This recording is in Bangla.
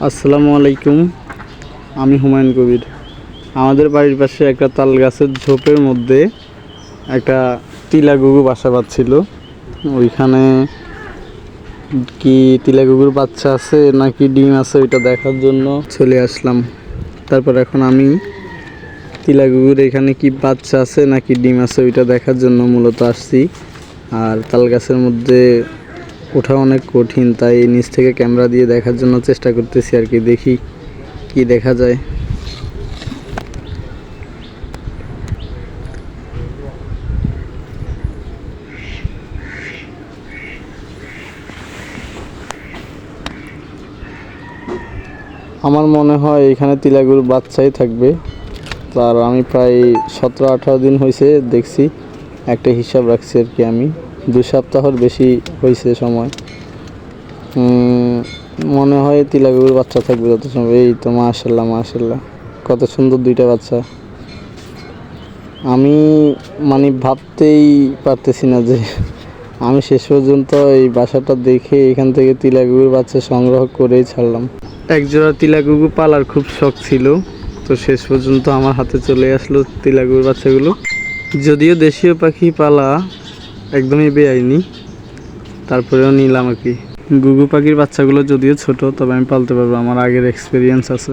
আসসালামু আলাইকুম। আমি হুমায়ুন কবির। আমাদের বাড়ির পাশে একটা তাল গাছের ঝোপের মধ্যে একটা তিলা ঘুঘু বাসা বাঁধছিল। ওইখানে কি তিলা ঘুঘুর বাচ্চা আছে নাকি ডিম আছে ওইটা দেখার জন্য চলে আসলাম। তারপর এখন আমি তিলা ঘুঘুর এখানে কি বাচ্চা আছে নাকি ডিম আছে ওইটা দেখার জন্য মূলত আসছি। আর তাল গাছের মধ্যে ওঠা অনেক কঠিন, তাই নিচ থেকে ক্যামেরা দিয়ে দেখার জন্য চেষ্টা করতেছি আর কি। দেখি কি দেখা যায়। আমার মনে হয় এখানে তিলাগুর বাচ্চাই থাকবে। আর আমি প্রায় 17-18 দিন হয়েছে দেখছি, একটা হিসাব রাখছি আর কি। আমি 2 সপ্তাহের বেশি হয়েছে সময়। মনে হয় তিলাগুর বাচ্চা থাকবে যত সময়। এই তো মাশাল্লাহ মাশাল্লাহ, কত সুন্দর 2টা বাচ্চা। আমি মানে ভাবতেই পারতেছি না যে আমি শেষ পর্যন্ত এই বাসাটা দেখে এখান থেকে তিলাগুর বাচ্চা সংগ্রহ করেই ছাড়লাম। একজোড়া তিলাগুগু পালার খুব শখ ছিল, তো শেষ পর্যন্ত আমার হাতে চলে আসলো তিলাগুর বাচ্চাগুলো। যদিও দেশীয় পাখি পালা একদমই বেআইনি, তারপরেও নিলাম আর কি। গুগু পাখির বাচ্চাগুলো যদিও ছোট, তবে আমি পালতে পারবো, আমার আগের এক্সপিরিয়েন্স আছে।